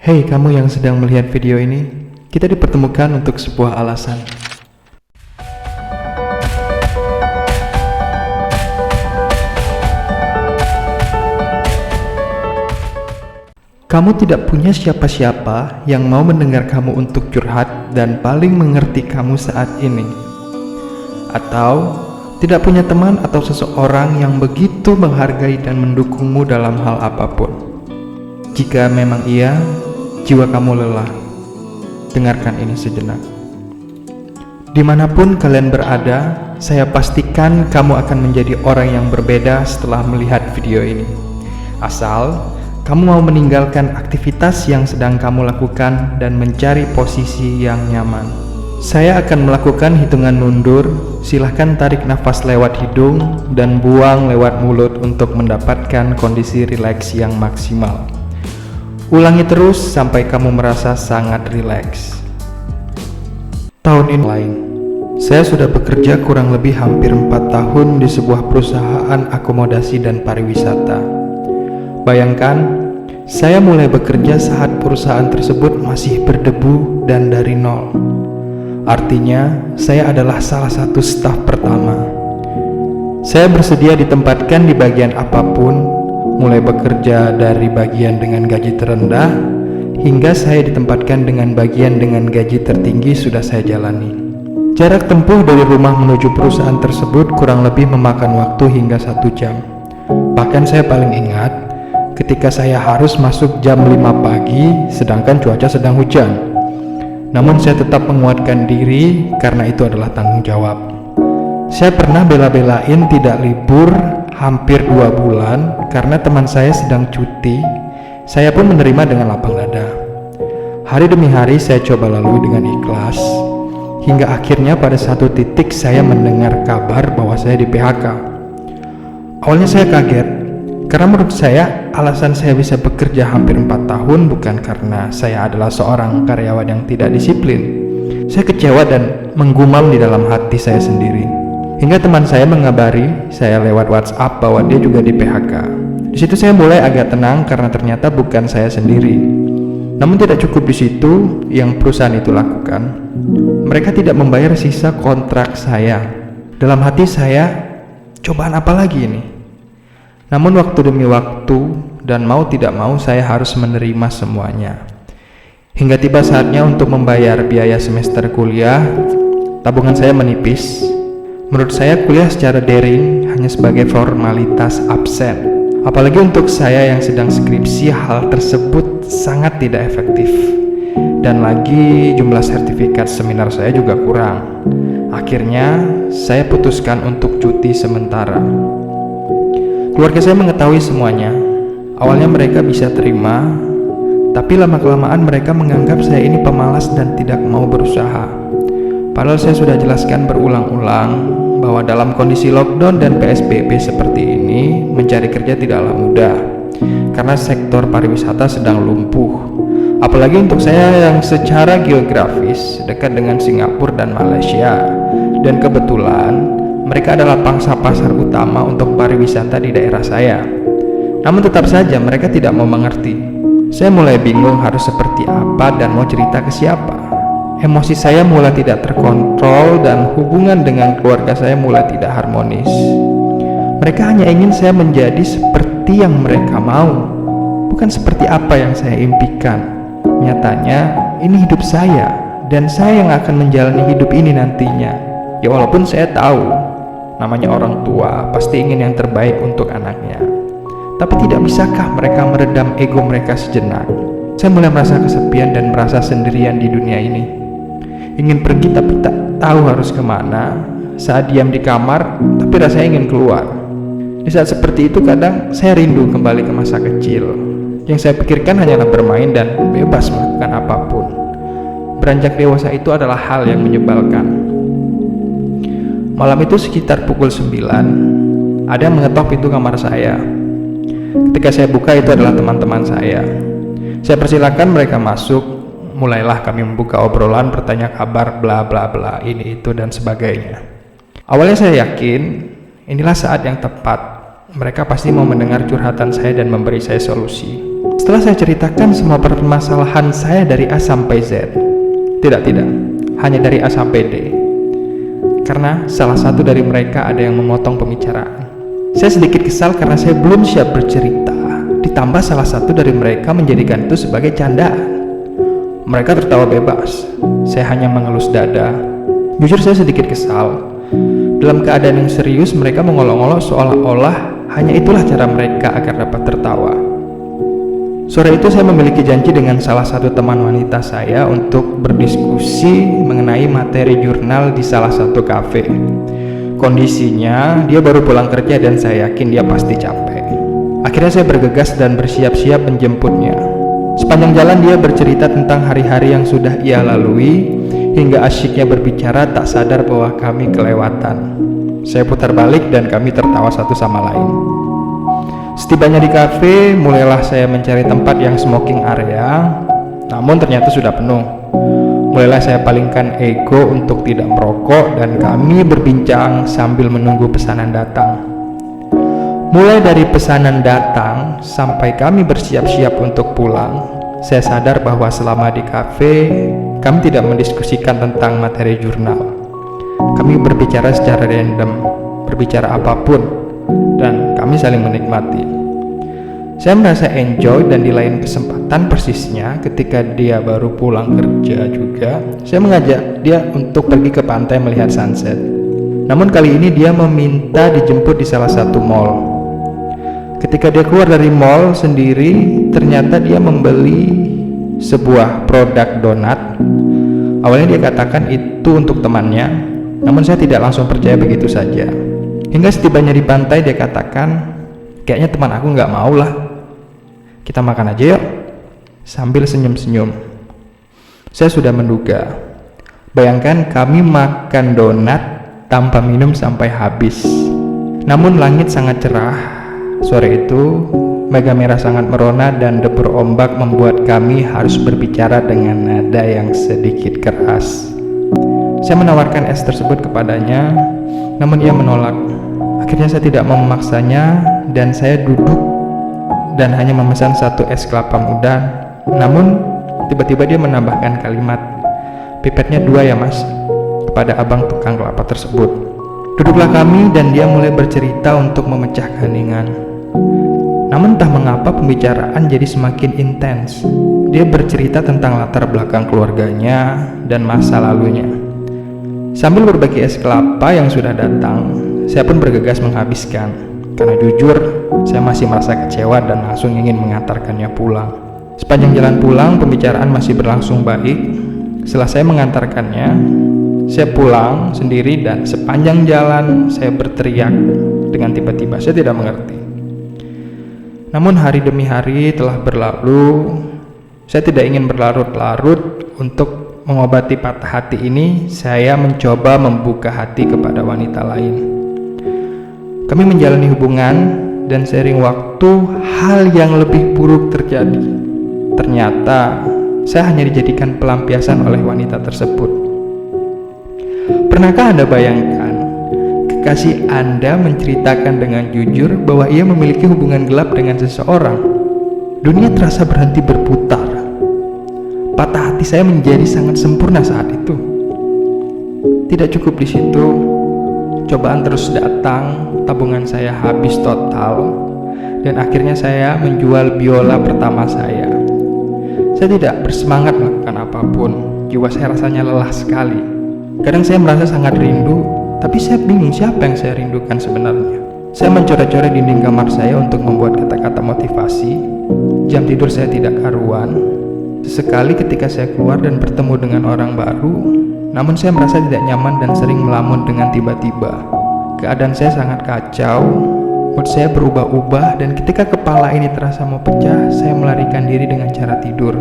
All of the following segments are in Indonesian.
Hei kamu yang sedang melihat video ini, kita dipertemukan untuk sebuah alasan. Kamu tidak punya siapa-siapa yang mau mendengar kamu untuk curhat dan paling mengerti kamu saat ini. Atau tidak punya teman atau seseorang yang begitu menghargai dan mendukungmu dalam hal apapun. Jika memang iya, jiwa kamu lelah, dengarkan ini sejenak. Dimanapun kalian berada, saya pastikan kamu akan menjadi orang yang berbeda setelah melihat video ini. Asal kamu mau meninggalkan aktivitas yang sedang kamu lakukan dan mencari posisi yang nyaman. Saya akan melakukan hitungan mundur. Silahkan tarik nafas lewat hidung dan buang lewat mulut untuk mendapatkan kondisi rileks yang maksimal. Ulangi terus sampai kamu merasa sangat rileks. Tahun ini lain, saya sudah bekerja kurang lebih hampir 4 tahun di sebuah perusahaan akomodasi dan pariwisata. Bayangkan, saya mulai bekerja saat perusahaan tersebut masih berdebu dan dari nol. Artinya, saya adalah salah satu staf pertama. Saya bersedia ditempatkan di bagian apapun, mulai bekerja dari bagian dengan gaji terendah hingga saya ditempatkan dengan bagian dengan gaji tertinggi sudah saya jalani. Jarak tempuh dari rumah menuju perusahaan tersebut kurang lebih memakan waktu hingga 1 jam. Bahkan saya paling ingat ketika saya harus masuk jam 5 pagi sedangkan cuaca sedang hujan. Namun saya tetap menguatkan diri karena itu adalah tanggung jawab. Saya pernah bela-belain tidak libur hampir 2 bulan karena teman saya sedang cuti. Saya pun menerima dengan lapang dada. Hari demi hari saya coba lalui dengan ikhlas, hingga akhirnya pada satu titik saya mendengar kabar bahwa saya di PHK. Awalnya saya kaget, karena menurut saya alasan saya bisa bekerja hampir 4 tahun bukan karena saya adalah seorang karyawan yang tidak disiplin. Saya kecewa dan menggumam di dalam hati saya sendiri. Hingga teman saya mengabari saya lewat WhatsApp bahwa dia juga di PHK. Di situ saya mulai agak tenang karena ternyata bukan saya sendiri. Namun tidak cukup di situ yang perusahaan itu lakukan. Mereka tidak membayar sisa kontrak saya. Dalam hati saya, cobaan apa lagi ini? Namun waktu demi waktu dan mau tidak mau saya harus menerima semuanya. Hingga tiba saatnya untuk membayar biaya semester kuliah, tabungan saya menipis. Menurut saya kuliah secara daring hanya sebagai formalitas absen. Apalagi untuk saya yang sedang skripsi, hal tersebut sangat tidak efektif. Dan lagi jumlah sertifikat seminar saya juga kurang. Akhirnya saya putuskan untuk cuti sementara. Keluarga saya mengetahui semuanya. Awalnya mereka bisa terima, tapi lama-kelamaan mereka menganggap saya ini pemalas dan tidak mau berusaha. Padahal saya sudah jelaskan berulang-ulang bahwa dalam kondisi lockdown dan PSBB seperti ini, mencari kerja tidaklah mudah karena sektor pariwisata sedang lumpuh. Apalagi untuk saya yang secara geografis dekat dengan Singapura dan Malaysia, dan kebetulan mereka adalah pangsa pasar utama untuk pariwisata di daerah saya. Namun tetap saja mereka tidak mau mengerti. Saya mulai bingung harus seperti apa dan mau cerita ke siapa. Emosi saya mulai tidak terkontrol dan hubungan dengan keluarga saya mulai tidak harmonis. Mereka hanya ingin saya menjadi seperti yang mereka mau, bukan seperti apa yang saya impikan. Nyatanya, ini hidup saya, dan saya yang akan menjalani hidup ini nantinya. Ya walaupun saya tahu, namanya orang tua pasti ingin yang terbaik untuk anaknya. Tapi tidak bisakah mereka meredam ego mereka sejenak? Saya mulai merasa kesepian dan merasa sendirian di dunia ini. Ingin pergi tapi tak tahu harus kemana. Saat diam di kamar, tapi rasanya ingin keluar. Di saat seperti itu kadang saya rindu kembali ke masa kecil. Yang saya pikirkan hanyalah bermain dan bebas melakukan apapun. Beranjak dewasa itu adalah hal yang menyebalkan. Malam itu sekitar pukul 9, ada yang mengetok pintu kamar saya. Ketika saya buka, itu adalah teman-teman saya. Saya persilakan mereka masuk. Mulailah kami membuka obrolan, bertanya kabar, bla bla bla, ini itu dan sebagainya. Awalnya saya yakin inilah saat yang tepat. Mereka pasti mau mendengar curhatan saya dan memberi saya solusi. Setelah saya ceritakan semua permasalahan saya dari A sampai Z, tidak, hanya dari A sampai D, karena salah satu dari mereka ada yang memotong pembicaraan. Saya sedikit kesal karena saya belum siap bercerita, ditambah salah satu dari mereka menjadikan itu sebagai candaan. Mereka tertawa bebas, saya hanya mengelus dada. Jujur saya sedikit kesal. Dalam keadaan yang serius, mereka mengolok-olok seolah-olah hanya itulah cara mereka agar dapat tertawa. Sore itu saya memiliki janji dengan salah satu teman wanita saya untuk berdiskusi mengenai materi jurnal di salah satu kafe. Kondisinya, dia baru pulang kerja dan saya yakin dia pasti capek. Akhirnya saya bergegas dan bersiap-siap menjemputnya. Sepanjang jalan dia bercerita tentang hari-hari yang sudah ia lalui, hingga asyiknya berbicara tak sadar bahwa kami kelewatan. Saya putar balik dan kami tertawa satu sama lain. Setibanya di kafe, mulailah saya mencari tempat yang smoking area, namun ternyata sudah penuh. Mulailah saya palingkan ego untuk tidak merokok dan kami berbincang sambil menunggu pesanan datang. Mulai dari pesanan datang sampai kami bersiap-siap untuk pulang, saya sadar bahwa selama di kafe kami tidak mendiskusikan tentang materi jurnal. Kami berbicara secara random, berbicara apapun, dan kami saling menikmati. Saya merasa enjoy dan di lain kesempatan persisnya ketika dia baru pulang kerja juga, saya mengajak dia untuk pergi ke pantai melihat sunset. Namun kali ini dia meminta dijemput di salah satu mall. Ketika dia keluar dari mall sendiri, ternyata dia membeli sebuah produk donat. Awalnya dia katakan itu untuk temannya, namun saya tidak langsung percaya begitu saja. Hingga setibanya di pantai dia katakan, kayaknya teman aku nggak mau lah, kita makan aja yuk, sambil senyum-senyum. Saya sudah menduga. Bayangkan kami makan donat tanpa minum sampai habis. Namun langit sangat cerah. Sore itu, mega merah sangat merona dan debur ombak membuat kami harus berbicara dengan nada yang sedikit keras. Saya menawarkan es tersebut kepadanya, namun ia menolak. Akhirnya saya tidak memaksanya dan saya duduk dan hanya memesan satu es kelapa muda. Namun tiba-tiba dia menambahkan kalimat, "Pipetnya 2 ya mas," kepada abang tukang kelapa tersebut. Duduklah kami dan dia mulai bercerita untuk memecah keheningan. Namun entah mengapa pembicaraan jadi semakin intens. Dia bercerita tentang latar belakang keluarganya dan masa lalunya. Sambil berbagi es kelapa yang sudah datang, saya pun bergegas menghabiskan. Karena jujur, saya masih merasa kecewa dan langsung ingin mengantarkannya pulang. Sepanjang jalan pulang, pembicaraan masih berlangsung baik. Setelah saya mengantarkannya, saya pulang sendiri dan sepanjang jalan saya berteriak dengan tiba-tiba. Saya tidak mengerti. Namun hari demi hari telah berlalu. Saya tidak ingin berlarut-larut. Untuk mengobati patah hati ini, saya mencoba membuka hati kepada wanita lain. Kami menjalani hubungan dan seiring waktu hal yang lebih buruk terjadi. Ternyata saya hanya dijadikan pelampiasan oleh wanita tersebut. Pernahkah Anda bayangkan kekasih Anda menceritakan dengan jujur bahwa ia memiliki hubungan gelap dengan seseorang? Dunia terasa berhenti berputar. Patah hati saya menjadi sangat sempurna saat itu. Tidak cukup di situ, cobaan terus datang, tabungan saya habis total, dan akhirnya saya menjual biola pertama saya. Saya tidak bersemangat melakukan apapun, jiwa saya rasanya lelah sekali. Kadang saya merasa sangat rindu, tapi saya bingung siapa yang saya rindukan sebenarnya. Saya mencoret-coret dinding kamar saya untuk membuat kata-kata motivasi. Jam tidur saya tidak karuan. Sesekali ketika saya keluar dan bertemu dengan orang baru, namun saya merasa tidak nyaman dan sering melamun dengan tiba-tiba. Keadaan saya sangat kacau, mood saya berubah-ubah, dan ketika kepala ini terasa mau pecah, saya melarikan diri dengan cara tidur.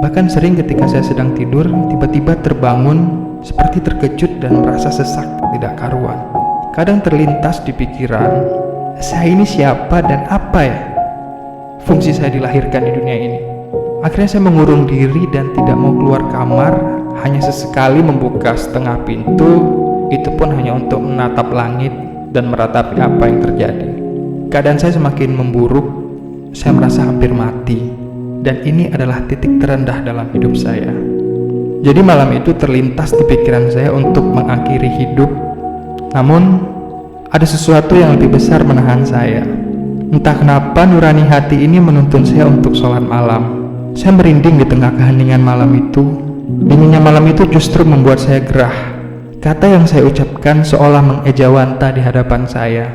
Bahkan sering ketika saya sedang tidur, tiba-tiba terbangun seperti terkejut dan merasa sesak tidak karuan. Kadang terlintas di pikiran, saya ini siapa dan apa ya fungsi saya dilahirkan di dunia ini. Akhirnya saya mengurung diri dan tidak mau keluar kamar, hanya sesekali membuka setengah pintu, itu pun hanya untuk menatap langit dan meratapi apa yang terjadi. Keadaan saya semakin memburuk, saya merasa hampir mati. dan ini adalah titik terendah dalam hidup saya. Jadi malam itu terlintas di pikiran saya untuk mengakhiri hidup, namun ada sesuatu yang lebih besar menahan saya. Entah kenapa nurani hati ini menuntun saya untuk sholat malam. Saya merinding di tengah keheningan malam itu. Dinginnya malam itu justru membuat saya gerah. Kata yang saya ucapkan seolah mengejawanta di hadapan saya.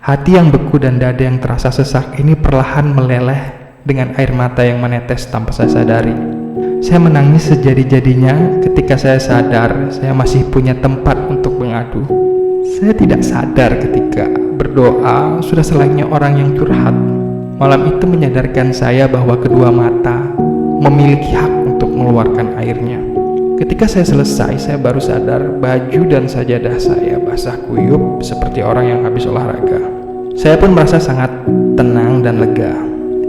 Hati yang beku dan dada yang terasa sesak ini perlahan meleleh dengan air mata yang menetes tanpa saya sadari. Saya menangis sejadi-jadinya ketika saya sadar saya masih punya tempat untuk mengadu. Saya tidak sadar ketika berdoa sudah selayaknya orang yang curhat. Malam itu menyadarkan saya bahwa kedua mata memiliki hak untuk mengeluarkan airnya. Ketika saya selesai, saya baru sadar baju dan sajadah saya basah kuyup seperti orang yang habis olahraga. Saya pun merasa sangat tenang dan lega.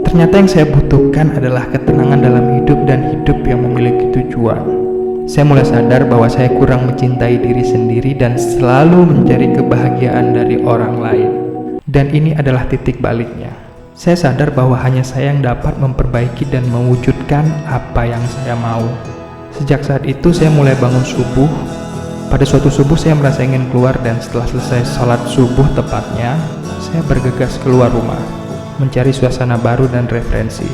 Ternyata yang saya butuhkan adalah ketenangan dalam hidup dan hidup yang memiliki tujuan. Saya mulai sadar bahwa saya kurang mencintai diri sendiri dan selalu mencari kebahagiaan dari orang lain. Dan ini adalah titik baliknya. Saya sadar bahwa hanya saya yang dapat memperbaiki dan mewujudkan apa yang saya mau. Sejak saat itu saya mulai bangun subuh. Pada suatu subuh saya merasa ingin keluar dan setelah selesai sholat subuh tepatnya, saya bergegas keluar rumah, mencari suasana baru dan referensi.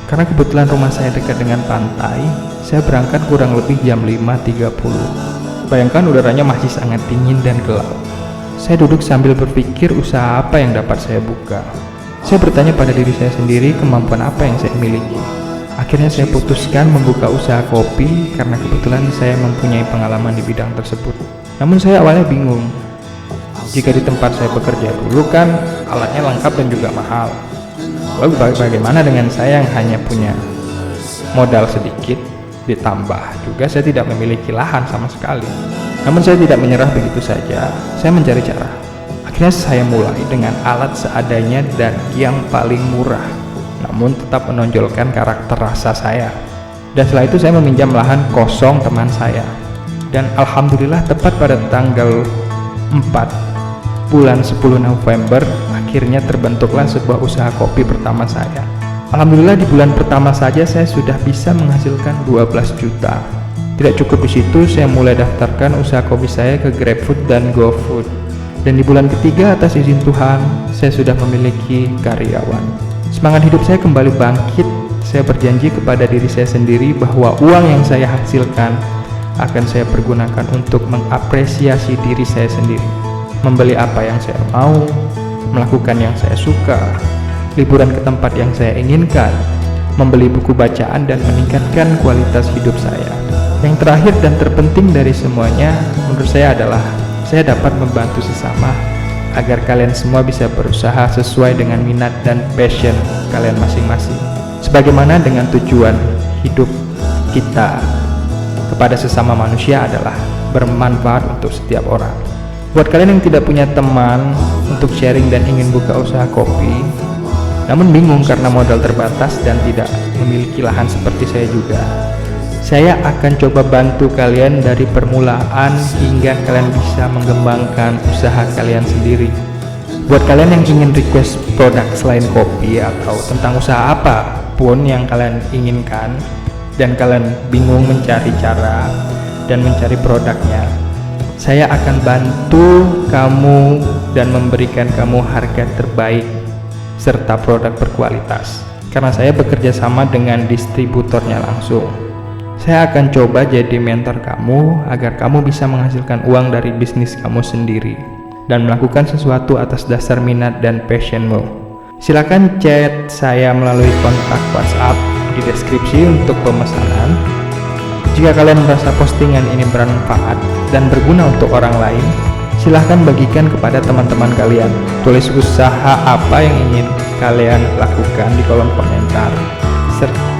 Karena kebetulan rumah saya dekat dengan pantai, saya berangkat kurang lebih jam 5.30. Bayangkan udaranya masih sangat dingin dan gelap. Saya duduk sambil berpikir usaha apa yang dapat saya buka. Saya bertanya pada diri saya sendiri kemampuan apa yang saya miliki. Akhirnya saya putuskan membuka usaha kopi karena kebetulan saya mempunyai pengalaman di bidang tersebut. Namun saya awalnya bingung. Jika di tempat saya bekerja dulu kan alatnya lengkap dan juga mahal. Lalu bagaimana dengan saya yang hanya punya modal sedikit, ditambah juga saya tidak memiliki lahan sama sekali. Namun saya tidak menyerah begitu saja. Saya mencari cara. Akhirnya saya mulai dengan alat seadanya dan yang paling murah, namun tetap menonjolkan karakter rasa saya. Dan setelah itu saya meminjam lahan kosong teman saya. Dan alhamdulillah tepat pada tanggal 4 bulan 10 November akhirnya terbentuklah sebuah usaha kopi pertama saya. Alhamdulillah di bulan pertama saja saya sudah bisa menghasilkan 12 juta. Tidak cukup di situ, saya mulai daftarkan usaha kopi saya ke GrabFood dan GoFood. Dan di bulan ketiga atas izin Tuhan, saya sudah memiliki karyawan. Semangat hidup saya kembali bangkit. Saya berjanji kepada diri saya sendiri bahwa uang yang saya hasilkan akan saya pergunakan untuk mengapresiasi diri saya sendiri. Membeli apa yang saya mau, melakukan yang saya suka, liburan ke tempat yang saya inginkan, membeli buku bacaan dan meningkatkan kualitas hidup saya. Yang terakhir dan terpenting dari semuanya menurut saya adalah saya dapat membantu sesama agar kalian semua bisa berusaha sesuai dengan minat dan passion kalian masing-masing. Sebagaimana dengan tujuan hidup kita kepada sesama manusia adalah bermanfaat untuk setiap orang. Buat kalian yang tidak punya teman untuk sharing dan ingin buka usaha kopi, namun bingung karena modal terbatas dan tidak memiliki lahan seperti saya juga, saya akan coba bantu kalian dari permulaan hingga kalian bisa mengembangkan usaha kalian sendiri. Buat kalian yang ingin request produk selain kopi atau tentang usaha apapun yang kalian inginkan dan kalian bingung mencari cara dan mencari produknya, saya akan bantu kamu dan memberikan kamu harga terbaik serta produk berkualitas. Karena saya bekerja sama dengan distributornya langsung. Saya akan coba jadi mentor kamu agar kamu bisa menghasilkan uang dari bisnis kamu sendiri dan melakukan sesuatu atas dasar minat dan passionmu. Silakan chat saya melalui kontak WhatsApp di deskripsi untuk pemesanan. Jika kalian merasa postingan ini bermanfaat dan berguna untuk orang lain, silahkan bagikan kepada teman-teman kalian. Tulis usaha apa yang ingin kalian lakukan di kolom komentar, serta